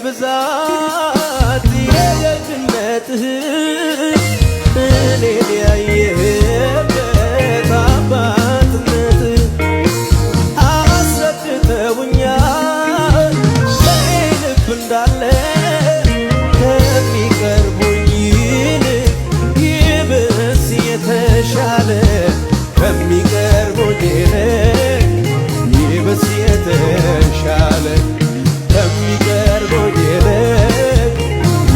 ብዛት የደግነትህ እኔን ያየህበት አባትነትህ አስረድተውኛል በኔ ልብ እንዳለ ከሚቀርቡኝ ይልቅ ይብስ የተሻለ ከሚቀርቡኝ ይልቅ ይብስ የተሻለ ከሚቀርቡኝ ይልቅ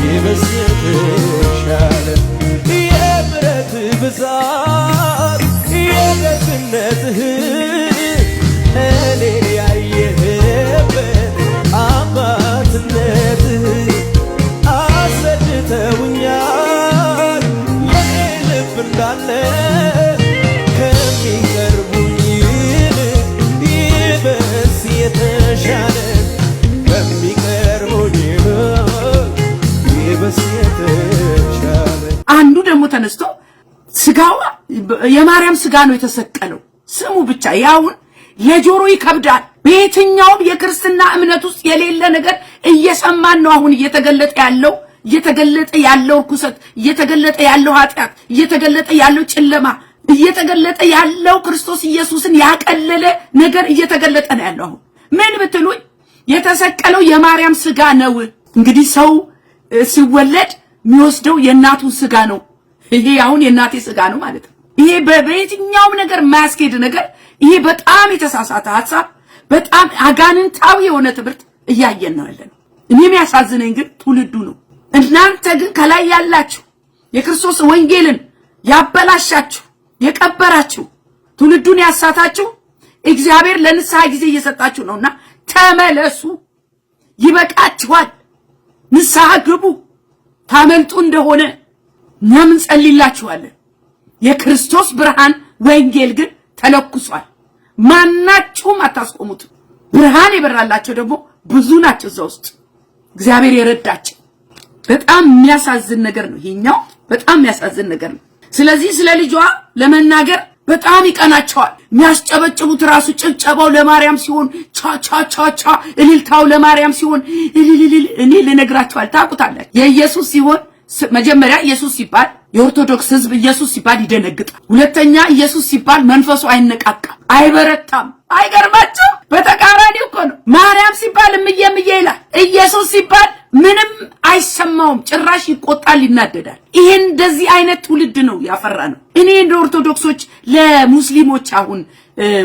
ይብስ የተሻለ የምሕረት ብዛት የደግነትህ እኔን ያየህበት አባትነትህ አስረድተውኛል የኔ ልብ እንዳለ ከሚቀርቡኝ ይልቅ ይበስ የተሻለ ከሚቀርቡኝ ይልቅ ይበስ የተሻለ። አንዱ ደግሞ ተነስቶ ስጋዋ የማርያም ስጋ ነው የተሰቀለው። ስሙ ብቻ ያውን ለጆሮ ይከብዳል። በየትኛውም የክርስትና እምነት ውስጥ የሌለ ነገር እየሰማን ነው። አሁን እየተገለጠ ያለው ርኩሰት፣ እየተገለጠ ያለው ኃጢአት፣ እየተገለጠ ያለው ጨለማ፣ እየተገለጠ ያለው ክርስቶስ ኢየሱስን ያቀለለ ነገር እየተገለጠ ነው ያለው። አሁን ምን ብትሉኝ የተሰቀለው የማርያም ስጋ ነው። እንግዲህ ሰው ሲወለድ የሚወስደው የእናቱን ስጋ ነው። ይሄ አሁን የእናቴ ስጋ ነው ማለት ነው። ይሄ በየትኛውም ነገር የማያስኬድ ነገር፣ ይሄ በጣም የተሳሳተ ሐሳብ፣ በጣም አጋንንታዊ የሆነ ትምህርት እያየን ነው ያለነው። እኔ የሚያሳዝነኝ ግን ትውልዱ ነው። እናንተ ግን ከላይ ያላችሁ የክርስቶስ ወንጌልን ያበላሻችሁ የቀበራችሁ ትውልዱን ያሳታችሁ እግዚአብሔር ለንስሐ ጊዜ እየሰጣችሁ ነውና ተመለሱ፣ ይበቃችኋል፣ ንስሐ ግቡ። ታመልጡ እንደሆነ እኛም እንጸልይላችኋለን። የክርስቶስ ብርሃን ወንጌል ግን ተለኩሷል። ማናችሁም አታስቆሙት። ብርሃን የበራላቸው ደግሞ ብዙ ናቸው እዛ ውስጥ እግዚአብሔር የረዳቸው። በጣም የሚያሳዝን ነገር ነው ይሄኛው፣ በጣም የሚያሳዝን ነገር ነው። ስለዚህ ስለ ልጇ ለመናገር በጣም ይቀናቸዋል። የሚያስጨበጭቡት ራሱ ጭብጨባው ለማርያም ሲሆን ቻ ቻ ቻ ቻ እልልታው ለማርያም ሲሆን እኔ ልነግራችኋል ታውቁታላችሁ። የኢየሱስ ሲሆን መጀመሪያ ኢየሱስ ሲባል የኦርቶዶክስ ሕዝብ ኢየሱስ ሲባል ይደነግጣል። ሁለተኛ ኢየሱስ ሲባል መንፈሱ አይነቃቃም፣ አይበረታም። አይገርማችሁ? በተቃራኒው እኮ ነው። ማርያም ሲባል እምዬ ይላል። ኢየሱስ ሲባል ምንም አይሰማውም፣ ጭራሽ ይቆጣል፣ ይናደዳል። ይሄን እንደዚህ አይነት ትውልድ ነው ያፈራ ነው። እኔ እንደ ኦርቶዶክሶች ለሙስሊሞች አሁን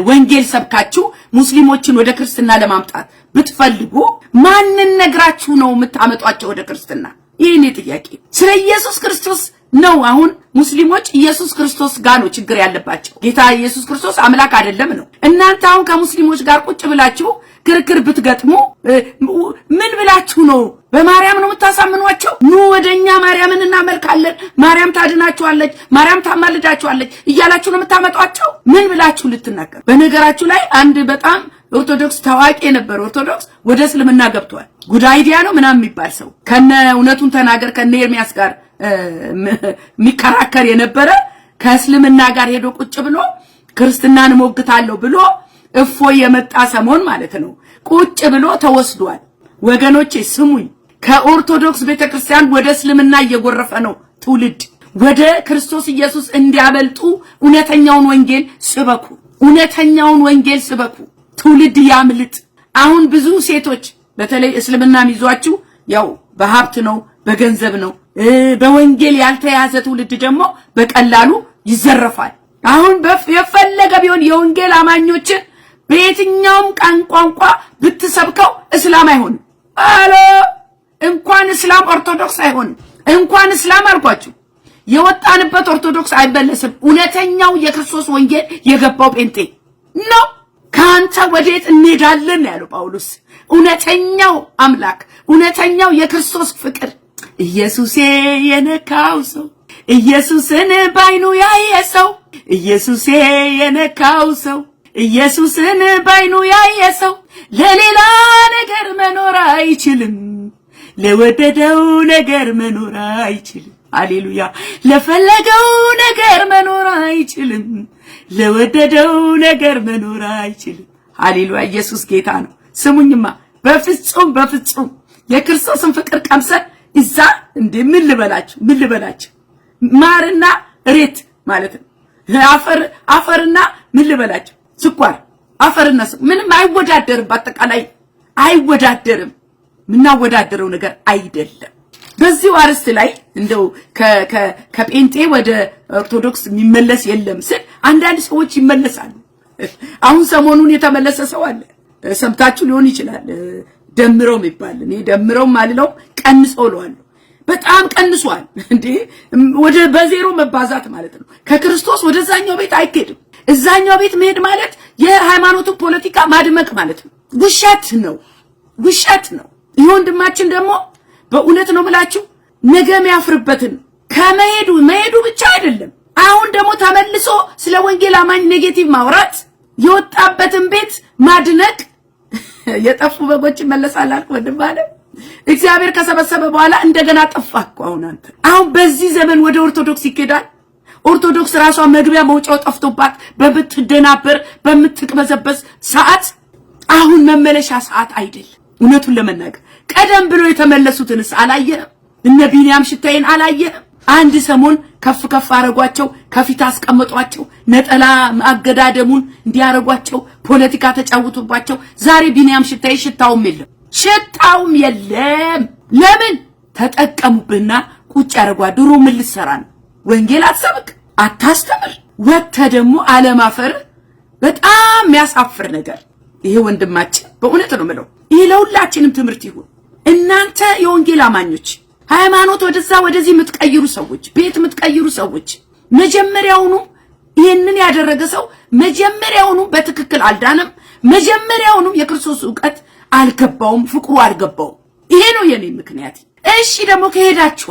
ወንጌል ሰብካችሁ ሙስሊሞችን ወደ ክርስትና ለማምጣት ብትፈልጉ ማንን ነግራችሁ ነው የምታመጧቸው ወደ ክርስትና? ይሄኔ ጥያቄ ስለ ኢየሱስ ክርስቶስ ነው። አሁን ሙስሊሞች ኢየሱስ ክርስቶስ ጋር ነው ችግር ያለባቸው። ጌታ ኢየሱስ ክርስቶስ አምላክ አይደለም ነው። እናንተ አሁን ከሙስሊሞች ጋር ቁጭ ብላችሁ ክርክር ብትገጥሙ ምን ብላችሁ ነው? በማርያም ነው የምታሳምኗቸው? ኑ ወደኛ ማርያምን እናመልካለን፣ ማርያም ታድናችኋለች፣ ማርያም ታማልዳችኋለች እያላችሁ ነው የምታመጧቸው? ምን ብላችሁ ልትናገሩ? በነገራችሁ ላይ አንድ በጣም ኦርቶዶክስ ታዋቂ የነበረ ኦርቶዶክስ ወደ እስልምና ገብቷል። ጉድ አይዲያ ነው ምናምን የሚባል ሰው ከነ እውነቱን ተናገር ከነ ኤርሚያስ ጋር የሚከራከር የነበረ ከእስልምና ጋር ሄዶ ቁጭ ብሎ ክርስትናን ሞግታለሁ ብሎ እፎይ የመጣ ሰሞን ማለት ነው ቁጭ ብሎ ተወስዷል። ወገኖቼ ስሙኝ፣ ከኦርቶዶክስ ቤተክርስቲያን ወደ እስልምና እየጎረፈ ነው ትውልድ። ወደ ክርስቶስ ኢየሱስ እንዲያበልጡ እውነተኛውን ወንጌል ስበኩ፣ እውነተኛውን ወንጌል ስበኩ። ትውልድ ያምልጥ። አሁን ብዙ ሴቶች በተለይ እስልምና ይዟችሁ ያው በሀብት ነው በገንዘብ ነው። በወንጌል ያልተያዘ ትውልድ ደግሞ በቀላሉ ይዘረፋል። አሁን የፈለገ ቢሆን የወንጌል አማኞችን በየትኛውም ቋንቋ ብትሰብከው እስላም አይሆንም። አሎ እንኳን እስላም ኦርቶዶክስ አይሆንም። እንኳን እስላም አልኳችሁ የወጣንበት ኦርቶዶክስ አይበለስም። እውነተኛው የክርስቶስ ወንጌል የገባው ጴንጤ ነው። ካንተ ወዴት እንሄዳለን ያለው ጳውሎስ። እውነተኛው አምላክ እውነተኛው የክርስቶስ ፍቅር ኢየሱስ የነካው ሰው ኢየሱስን ባይኑ ያየ ሰው ኢየሱስ የነካው ሰው ኢየሱስን ባይኑ ያየ ሰው ለሌላ ነገር መኖር አይችልም፣ ለወደደው ነገር መኖር አይችልም። ሃሌሉያ! ለፈለገው ነገር መኖር አይችልም፣ ለወደደው ነገር መኖር አይችልም። ሃሌሉያ! ኢየሱስ ጌታ ነው። ስሙኝማ በፍጹም የክርስቶስን ፍቅር ቀምሰን እዛ እንዴ ምን ልበላችሁ ማርና ሬት ማለት ነው። አፈርና ምን ልበላችሁ ስኳር አፈርና ምንም አይወዳደርም። በአጠቃላይ አይወዳደርም። ምናወዳደረው ነገር አይደለም። በዚህ አርስት ላይ እንደው ከጴንጤ ወደ ኦርቶዶክስ የሚመለስ የለም ስል አንዳንድ ሰዎች ይመለሳሉ። አሁን ሰሞኑን የተመለሰ ሰው አለ፣ ሰምታችሁ ሊሆን ይችላል። ደምረው የሚባል እኔ ደምረው ማልለው ቀንሰው ለዋል በጣም ቀንሷል እንዴ ወደ በዜሮ መባዛት ማለት ነው። ከክርስቶስ ወደዛኛው ቤት አይኬድም። እዛኛው ቤት መሄድ ማለት የሃይማኖቱ ፖለቲካ ማድመቅ ማለት ነው። ውሸት ነው። ይሄ ወንድማችን ደግሞ በእውነት ነው ብላችሁ ነገም ያፍርበትን መሄዱ ብቻ አይደለም። አሁን ደግሞ ተመልሶ ስለ ወንጌል አማኝ ኔጌቲቭ ማውራት፣ የወጣበትን ቤት ማድነቅ። የጠፉ በጎች ይመለሳል አልኩ ወንድማለ እግዚአብሔር ከሰበሰበ በኋላ እንደገና ጠፋኩ። አሁን በዚህ ዘመን ወደ ኦርቶዶክስ ይኬዳል። ኦርቶዶክስ ራሷ መግቢያ መውጫው ጠፍቶባት በምትደናበር በምትቅበዘበዝ ሰዓት አሁን መመለሻ ሰዓት አይደለም። እውነቱን ለመናገር ቀደም ብሎ የተመለሱትንስ አላየህም? እነ ቢንያም ሽታዬን አላየህም? አንድ ሰሞን ከፍ አረጓቸው፣ ከፊት አስቀመጧቸው፣ ነጠላ አገዳደሙን እንዲያረጓቸው ፖለቲካ ተጫውቱባቸው። ዛሬ ቢንያም ሽታዬ ሽታውም የለም። ለምን ተጠቀሙብና ቁጭ ያረጓ። ድሮ ምን ልትሰራ ነው? ወንጌል አትሰብክ አታስተምር፣ ወጥተ ደግሞ አለማፈር በጣም የሚያሳፍር ነገር። ይሄ ወንድማችን በእውነት ነው የምለው፣ ይሄ ለሁላችንም ትምህርት ይሁን። እናንተ የወንጌል አማኞች ሃይማኖት ወደዛ ወደዚህ የምትቀይሩ ሰዎች፣ ቤት የምትቀይሩ ሰዎች መጀመሪያውኑ ይሄንን ያደረገ ሰው መጀመሪያውኑ በትክክል አልዳነም። መጀመሪያውኑ የክርስቶስ ዕውቀት አልገባውም፣ ፍቅሩ አልገባውም። ይሄ ነው የኔ ምክንያት። እሺ ደግሞ ከሄዳችሁ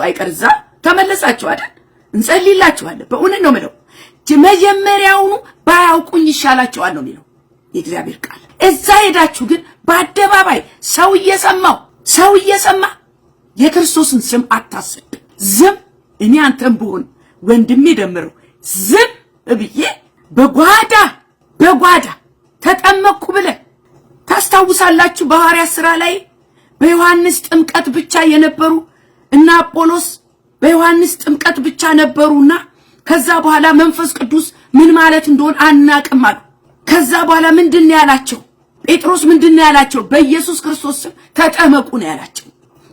አይቀር እዛ ተመለሳችሁ አይደል? እንጸልይላችኋለን። በእውነት ነው የምለው፣ መጀመሪያውኑ ባያውቁኝ ይሻላችኋል ነው የሚለው የእግዚአብሔር ቃል። እዛ ሄዳችሁ ግን በአደባባይ ሰው እየሰማ የክርስቶስን ስም አታሰድ። ዝም እኔ አንተም ብሆን ወንድሜ ደምረው ዝም ብዬ በጓዳ ተጠመቅኩ ብለህ ታስታውሳላችሁ። በሐዋርያት ሥራ ላይ በዮሐንስ ጥምቀት ብቻ የነበሩ እና አጶሎስ በዮሐንስ ጥምቀት ብቻ ነበሩና ከዛ በኋላ መንፈስ ቅዱስ ምን ማለት እንደሆነ አናቅም አሉ። ከዛ በኋላ ምንድነው ያላቸው? ጴጥሮስ ምንድነው ያላቸው? በኢየሱስ ክርስቶስ ስም ተጠመቁ ነው ያላቸው።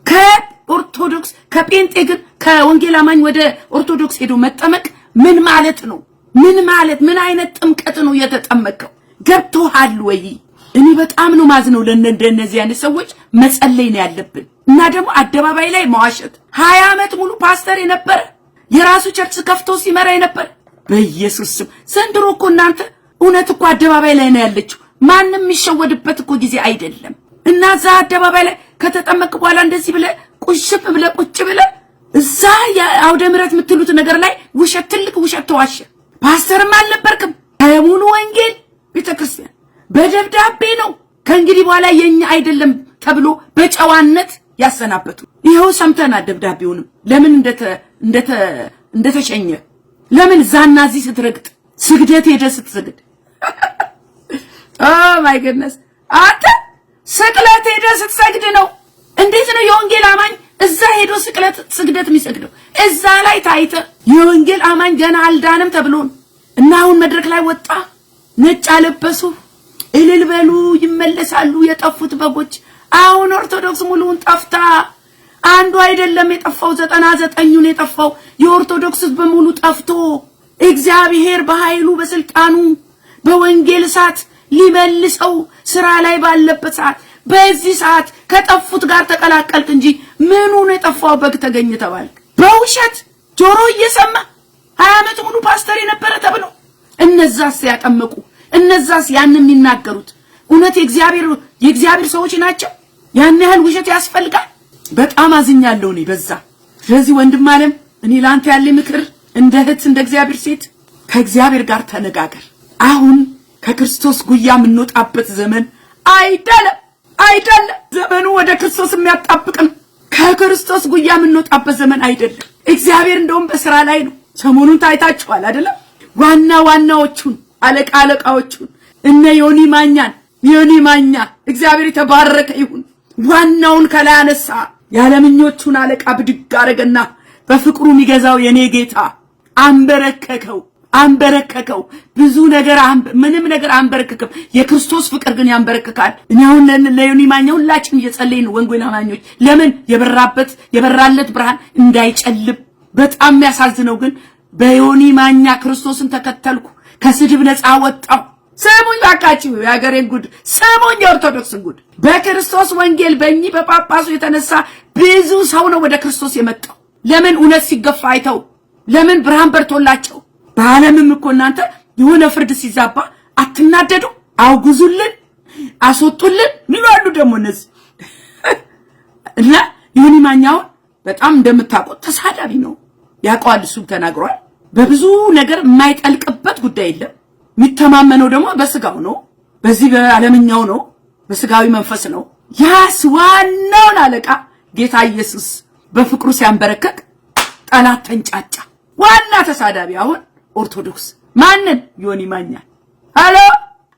ከኦርቶዶክስ ከጴንጤ ግን ከወንጌል አማኝ ወደ ኦርቶዶክስ ሄዶ መጠመቅ ምን ማለት ነው? ምን አይነት ጥምቀት ነው የተጠመቀው? ገብቶሃል ወይ? እኔ በጣም ነው ማዝነው ለእነዚህ አይነት ሰዎች መጸለይ ነው ያለብን። እና ደግሞ አደባባይ ላይ መዋሸት 20 ዓመት ሙሉ ፓስተር የነበረ የራሱ ቸርች ከፍቶ ሲመራ የነበረ በኢየሱስ ስም ዘንድሮ እኮ እናንተ እውነት እኮ አደባባይ ላይ ነው ያለችው። ማንንም የሚሸወድበት እኮ ጊዜ አይደለም። እና እዛ አደባባይ ላይ ከተጠመቅ በኋላ እንደዚህ ብለ ቁጭ ብለ እዛ የአውደ ምሕረት የምትሉት ነገር ላይ ውሸት፣ ትልቅ ውሸት ተዋሸ። ፓስተርም አልነበርክም። ሙሉ ወንጌል ቤተክርስቲያን በደብዳቤ ነው ከእንግዲህ በኋላ የኛ አይደለም ተብሎ በጨዋነት ያሰናበቱ። ይሄው ሰምተናል። ደብዳቤውንም ለምን እንደተሸኘ ለምን ዛና እዚህ ስትረግጥ ስግደት ሄደ ስትሰግድ ኦ ማይ ጉድነስ አንተ ስቅለት ሄደ ስትሰግድ ነው። እንዴት ነው የወንጌል አማኝ እዛ ሄዶ ስግደት የሚሰግደው? እዛ ላይ ታይተ የወንጌል አማኝ ገና አልዳንም ተብሎ እና አሁን መድረክ ላይ ወጣ። ነጭ አለበሱ፣ እልል በሉ፣ ይመለሳሉ የጠፉት በጎች። አሁን ኦርቶዶክስ ሙሉውን ጠፍታ አንዱ አይደለም የጠፋው 99ኙን የጠፋው የኦርቶዶክስ በሙሉ ጠፍቶ እግዚአብሔር በኃይሉ በስልጣኑ በወንጌል ሰዓት ሊመልሰው ስራ ላይ ባለበት ሰዓት በዚህ ሰዓት ከጠፉት ጋር ተቀላቀልክ እንጂ ምኑ ነው የጠፋው? በግ ተገኘ ተባልክ። በውሸት ጆሮ እየሰማ 20 ዓመት ሙሉ ፓስተር የነበረ ተብሎ እነዛስ ያጠመቁ እነዛስ ያን የሚናገሩት እውነት የእግዚአብሔር ሰዎች ናቸው? ያን ያህል ውሸት ያስፈልጋል? በጣም አዝኛለሁ እኔ በዛ። ስለዚህ ወንድም ዓለም እኔ ላንተ ያለ ምክር እንደ እህት እንደ እግዚአብሔር ሴት ከእግዚአብሔር ጋር ተነጋገር። አሁን ከክርስቶስ ጉያ የምንወጣበት ዘመን አይደለም። ዘመኑ ወደ ክርስቶስ የሚያጣብቅ ነው። ከክርስቶስ ጉያ የምንወጣበት ዘመን አይደለም። እግዚአብሔር እንደውም በስራ ላይ ነው። ሰሞኑን ታይታችኋል አይደለም? ዋናዎቹን አለቃዎቹን እነ ዮኒ ማኛ እግዚአብሔር የተባረከ ይሁን ዋናውን ከላይ አነሳ። ያለምኞቹን አለቃ ብድግ አረገና በፍቅሩ የሚገዛው የኔ ጌታ አንበረከከው። ብዙ ነገር ምንም ነገር አንበረከከም። የክርስቶስ ፍቅር ግን ያንበረከካል። እኔ አሁን ለዮኒ ማኛ ሁላችን እየጸለይን ወንጌል አማኞች ለምን የበራለት ብርሃን እንዳይጨልም። በጣም የሚያሳዝነው ግን በዮኒ ማኛ ክርስቶስን ተከተልኩ፣ ከስድብ ነፃ ወጣው። ስሙኝ ባካችሁ የሀገሬን ጉድ ስሙኝ፣ የኦርቶዶክስን ጉድ። በክርስቶስ ወንጌል በእኚህ በጳጳሱ የተነሳ ብዙ ሰው ነው ወደ ክርስቶስ የመጣው። ለምን? እውነት ሲገፋ አይተው። ለምን? ብርሃን በርቶላቸው። በዓለምም እኮ እናንተ የሆነ ፍርድ ሲዛባ አትናደዱ? አውግዙልን፣ አስወጡልን ይላሉ ደግሞ እነዚህ እና ዮኒ ማኛውን በጣም እንደምታውቁት ተሳዳቢ ነው። ያውቀዋል፣ እሱም ተናግሯል። በብዙ ነገር የማይጠልቅበት ጉዳይ የለም። የሚተማመነው ደግሞ በስጋው ነው፣ በዚህ በዓለምኛው ነው፣ በስጋዊ መንፈስ ነው። ያስ ዋናውን አለቃ ጌታ ኢየሱስ በፍቅሩ ሲያንበረከክ ጠላት ተንጫጫ። ዋና ተሳዳቢ አሁን ኦርቶዶክስ ማንን? ዮኒ ማኛ። ሃሎ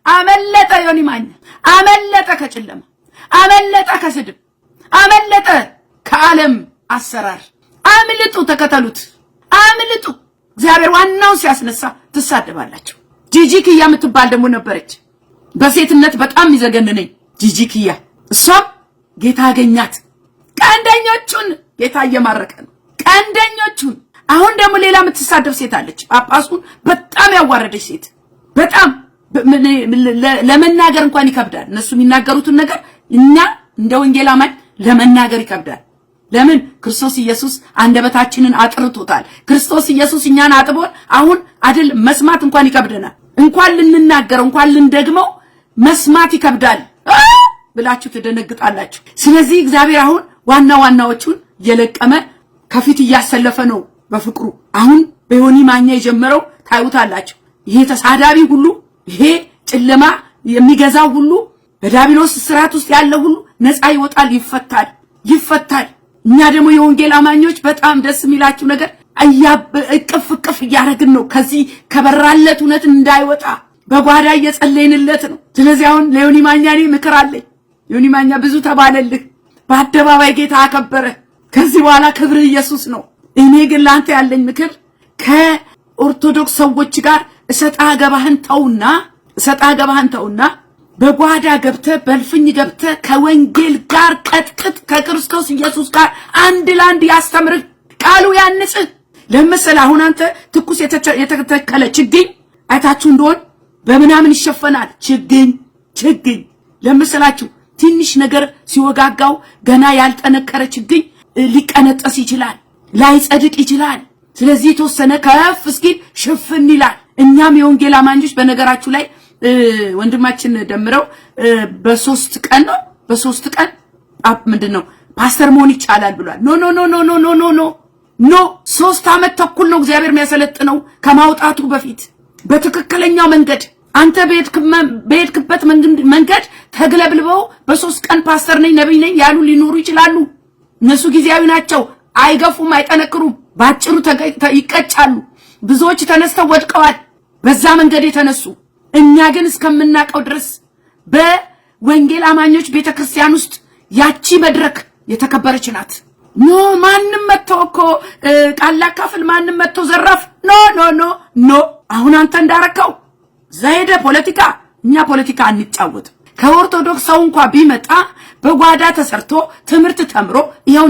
አመለጠ። ዮኒ ማኛ አመለጠ፣ ከጨለማ አመለጠ፣ ከስድብ አመለጠ፣ ከዓለም አሰራር አምልጡ፣ ተከተሉት፣ አምልጡ። እግዚአብሔር ዋናውን ሲያስነሳ ትሳደባላችሁ። ጂጂ ኪያ የምትባል ደግሞ ነበረች፣ በሴትነት በጣም ይዘገነነኝ ጂጂ ኪያ። እሷም ጌታ አገኛት። ቀንደኞቹን ጌታ እየማረከ ነው፣ ቀንደኞቹን። አሁን ደግሞ ሌላ የምትሳደብ ሴት አለች፣ ጳጳሱን በጣም ያዋረደች ሴት። በጣም ለመናገር እንኳን ይከብዳል። እነሱ የሚናገሩትን ነገር እኛ እንደ ወንጌል አማኝ ለመናገር ይከብዳል። ለምን? ክርስቶስ ኢየሱስ አንደበታችንን አጥርቶታል። ክርስቶስ ኢየሱስ እኛን አጥቦን አሁን አይደል መስማት እንኳን ይከብደናል። እንኳን ልንናገር እንኳን ልንደግመው መስማት ይከብዳል ብላችሁ ትደነግጣላችሁ። ስለዚህ እግዚአብሔር አሁን ዋናዎቹን እየለቀመ ከፊት እያሰለፈ ነው በፍቅሩ። አሁን በዮኒ ማኛ የጀመረው ታዩታላችሁ። ይሄ ተሳዳቢ ሁሉ፣ ይሄ ጨለማ የሚገዛው ሁሉ፣ በዲያብሎስ ስርዓት ውስጥ ያለው ሁሉ ነፃ ይወጣል፣ ይፈታል። እኛ ደግሞ የወንጌል አማኞች በጣም ደስ የሚላችሁ ነገር እቅፍ እያደረግን ነው። ከዚህ ከበራለት እውነት እንዳይወጣ በጓዳ እየጸለይንለት ነው። ስለዚህ አሁን ለዮኒ ማኛ እኔ ምክር አለኝ። ዮኒ ማኛ ብዙ ተባለልህ፣ በአደባባይ ጌታ አከበረ። ከዚህ በኋላ ክብር ኢየሱስ ነው። እኔ ግን ላንተ ያለኝ ምክር ከኦርቶዶክስ ሰዎች ጋር እሰጣ ገባህን ተውና በጓዳ ገብተ በልፍኝ ገብተ ከወንጌል ጋር ቀጥቅጥ። ከክርስቶስ ኢየሱስ ጋር አንድ ላንድ ያስተምርህ፣ ቃሉ ያንጽህ። ለምሳሌ አሁን አንተ ትኩስ የተተከለ ችግኝ አይታችሁ እንደሆነ በምናምን ይሸፈናል። ችግኝ ለምሳላችሁ ትንሽ ነገር ሲወጋጋው ገና ያልጠነከረ ችግኝ ሊቀነጠስ ይችላል፣ ላይጸድቅ ይችላል። ስለዚህ የተወሰነ ከፍ እስኪል ሽፍን ይላል። እኛም የወንጌል አማኞች በነገራችሁ ላይ ወንድማችን ደምረው በሶስት ቀን ምንድነው ፓስተር መሆን ይቻላል ብሏል። ኖ 3 ዓመት ተኩል ነው እግዚአብሔር የሚያሰለጥነው ከማውጣቱ በፊት በትክክለኛው መንገድ። አንተ በሄድክበት መንገድ ተግለብልበው በ3 ቀን ፓስተር ነኝ ነብይ ነኝ ያሉ ሊኖሩ ይችላሉ። እነሱ ጊዜያዊ ናቸው፣ አይገፉም፣ አይጠነክሩም፣ ባጭሩ ይቀጫሉ። ብዙዎች ተነስተው ወድቀዋል በዛ መንገድ የተነሱ። እኛ ግን እስከምናቀው ድረስ በወንጌል አማኞች ቤተክርስቲያን ውስጥ ያቺ መድረክ የተከበረች ናት። ኖ ማንም መጥቶ እኮ ቃል ላካፍል፣ ማንም መጥቶ ዘራፍ፣ ኖ። አሁን አንተ እንዳረከው ዘይደ ፖለቲካ፣ እኛ ፖለቲካ አንጫወትም። ከኦርቶዶክስ ሰው እንኳን ቢመጣ በጓዳ ተሰርቶ ትምህርት ተምሮ ይሄው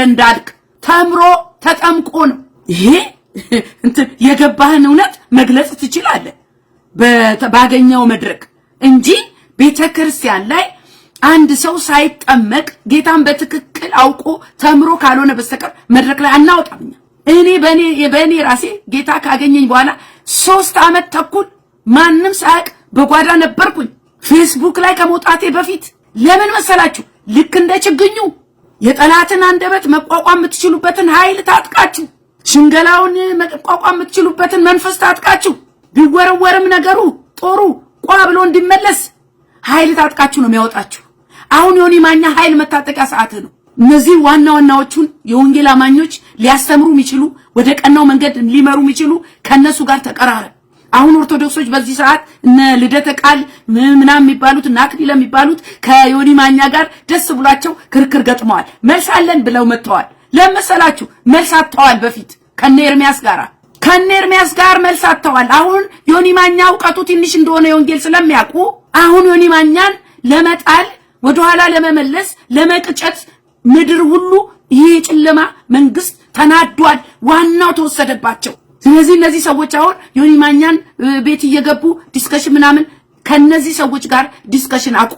እንዳልክ ተምሮ ተጠምቆ ነው። ይሄ የገባህን እውነት መግለጽ ትችላለህ ባገኘው መድረክ እንጂ ቤተክርስቲያን ላይ አንድ ሰው ሳይጠመቅ ጌታን በትክክል አውቆ ተምሮ ካልሆነ በስተቀር መድረክ ላይ አናወጣም። እኔ በእኔ ራሴ ጌታ ካገኘኝ በኋላ 3 ዓመት ተኩል ማንም ሳያውቅ በጓዳ ነበርኩኝ ፌስቡክ ላይ ከመውጣቴ በፊት። ለምን መሰላችሁ? ልክ እንደ ችግኙ የጠላትን አንደበት መቋቋም የምትችሉበትን ኃይል ታጥቃችሁ፣ ሽንገላውን መቋቋም የምትችሉበትን መንፈስ ታጥቃችሁ፣ ቢወረወርም ነገሩ ጦሩ ቋ ብሎ እንዲመለስ ኃይል ታጥቃችሁ ነው የሚያወጣችሁ። አሁን ዮኒ ማኛ ኃይል መታጠቂያ ሰዓት ነው። እነዚህ ዋናዎቹን የወንጌል አማኞች ሊያስተምሩ የሚችሉ ወደ ቀናው መንገድ ሊመሩ የሚችሉ ከነሱ ጋር ተቀራረብ። አሁን ኦርቶዶክሶች በዚህ ሰዓት እነ ልደተ ቃል ምናምን የሚባሉት እና አክሊለ የሚባሉት ከዮኒ ማኛ ጋር ደስ ብሏቸው ክርክር ገጥመዋል። መልስ አለን ብለው መጥተዋል። ለመሰላችሁ መልስ አጥተዋል። በፊት ከነ ኤርሚያስ ጋር መልስ አጥተዋል። አሁን ዮኒ ማኛ ዕውቀቱ ትንሽ እንደሆነ የወንጌል ስለሚያውቁ አሁን ዮኒ ማኛን ለመጣል ወደኋላ ለመመለስ ለመቅጨት ምድር ሁሉ ይሄ ጨለማ መንግስት ተናዷል። ዋናው ተወሰደባቸው። ስለዚህ እነዚህ ሰዎች አሁን ዮኒ ማኛን ቤት እየገቡ ዲስከሽን ምናምን ከነዚህ ሰዎች ጋር ዲስከሽን አቁ።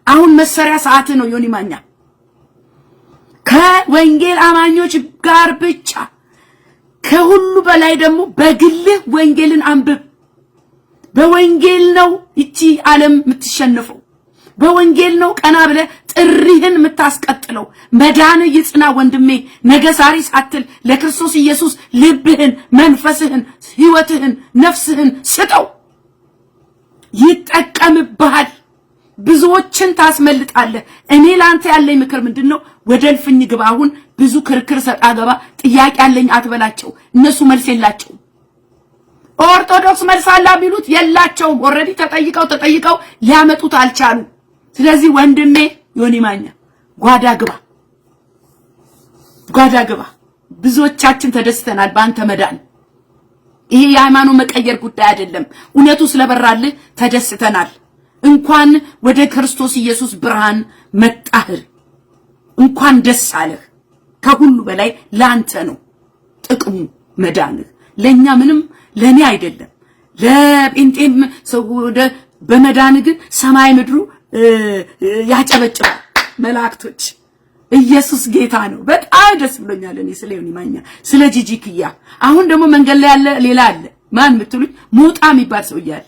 አሁን መሰሪያ ሰዓት ነው ዮኒ ማኛ ከወንጌል አማኞች ጋር ብቻ። ከሁሉ በላይ ደግሞ በግልህ ወንጌልን አንብብ። በወንጌል ነው እቺ ዓለም የምትሸነፈው። በወንጌል ነው ቀና ብለ ጥሪህን የምታስቀጥለው። መዳን ይጽና ወንድሜ። ነገ ዛሬ ሳትል ለክርስቶስ ኢየሱስ ልብህን፣ መንፈስህን፣ ህይወትህን፣ ነፍስህን ስጠው። ይጠቀምብሃል። ብዙዎችን ታስመልጣለህ። እኔ ላንተ ያለኝ ምክር ምንድነው? ወደ እልፍኝ ግባ። አሁን ብዙ ክርክር ሰጣ ገባ ጥያቄ ያለኝ አትበላቸው። እነሱ መልስ የላቸውም። ኦርቶዶክስ መልስ አላ ቢሉት የላቸውም። ኦሬዲ ተጠይቀው ሊያመጡት አልቻሉ። ስለዚህ ወንድሜ ዮኒ ማኛ ጓዳ ግባ። ብዙዎቻችን ተደስተናል በአንተ መዳን። ይሄ የሃይማኖት መቀየር ጉዳይ አይደለም። እውነቱ ስለበራልህ ተደስተናል። እንኳን ወደ ክርስቶስ ኢየሱስ ብርሃን መጣህ። እንኳን ደስ አለህ። ከሁሉ በላይ ላንተ ነው ጥቅሙ መዳንህ። ለኛ ምንም ለኔ አይደለም። ለጴንጤም ሰው በመዳን ግን ሰማይ ምድሩ ያጨበጭባል። መላእክቶች ኢየሱስ ጌታ ነው። በጣም ደስ ብሎኛል እኔ ስለ ዮኒ ማኛ ስለ ጂጂ ክያ። አሁን ደግሞ መንገድ ላይ ያለ ሌላ አለ። ማን ምትሉኝ? ሞጣ የሚባል ሰው ይያል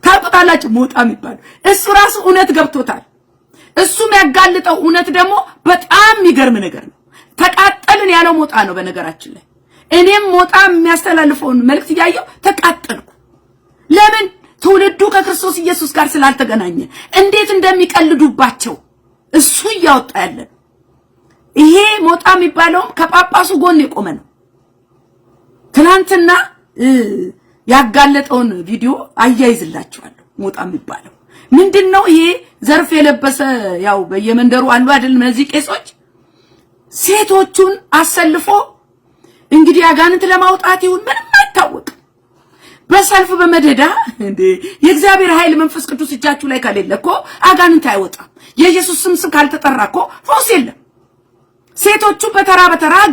ታውቃላችሁ? ሞጣ የሚባል እሱ ራሱ እውነት ገብቶታል። እሱ የሚያጋልጠው እውነት ደግሞ በጣም የሚገርም ነገር ነው። ተቃጠልን ያለው ሞጣ ነው። በነገራችን ላይ እኔም ሞጣ የሚያስተላልፈውን መልእክት ያየው ተቃጠልኩ። ለምን? ትውልዱ ከክርስቶስ ኢየሱስ ጋር ስላልተገናኘ እንዴት እንደሚቀልዱባቸው እሱ ያወጣ ያለ። ይሄ ሞጣ የሚባለው ከጳጳሱ ጎን የቆመ ነው። ትናንትና ያጋለጠውን ቪዲዮ አያይዝላችኋለሁ። ሞጣ የሚባለው ምንድነው? ይሄ ዘርፍ የለበሰ ያው በየመንደሩ አሉ አይደል? እነዚህ ቄሶች ሴቶቹን አሰልፎ እንግዲህ አጋንንት ለማውጣት ይሁን ምንም አይታወቅም። በሰልፍ በመደዳ እንዴ የእግዚአብሔር ኃይል መንፈስ ቅዱስ እጃችሁ ላይ ከሌለኮ አጋንንት አይወጣም። የኢየሱስ ስም ካልተጠራኮ ፈውስ የለም። ሴቶቹ በተራ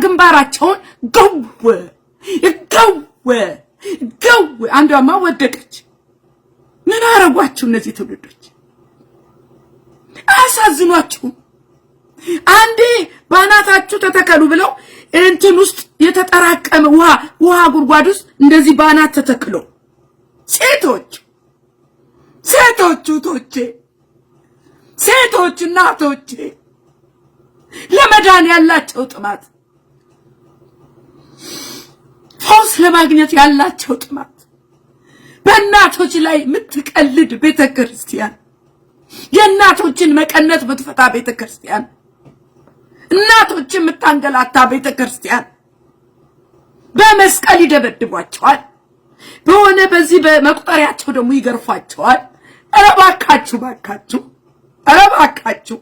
ግንባራቸውን ገው አንዷማ ወደቀች። ምን አረጓችሁ እነዚህ ትውልዶች? አሳዝኗችሁ። አንዴ ባናታችሁ ተተከሉ ብለው እንትን ውስጥ የተጠራቀመ ውሃ ጉድጓድ ውስጥ እንደዚህ ባናት ተተክሎ ሴቶች እናቶቼ ለመዳን ያላቸው ጥማት፣ ፈውስ ለማግኘት ያላቸው ጥማት፣ በእናቶች ላይ የምትቀልድ ቤተክርስቲያን፣ የእናቶችን መቀነት የምትፈታ ቤተክርስቲያን፣ እናቶችን የምታንገላታ ቤተክርስቲያን በመስቀል ይደበድቧቸዋል። በሆነ በዚህ በመቁጠሪያቸው ደግሞ ይገርፏቸዋል። ኧረ እባካችሁ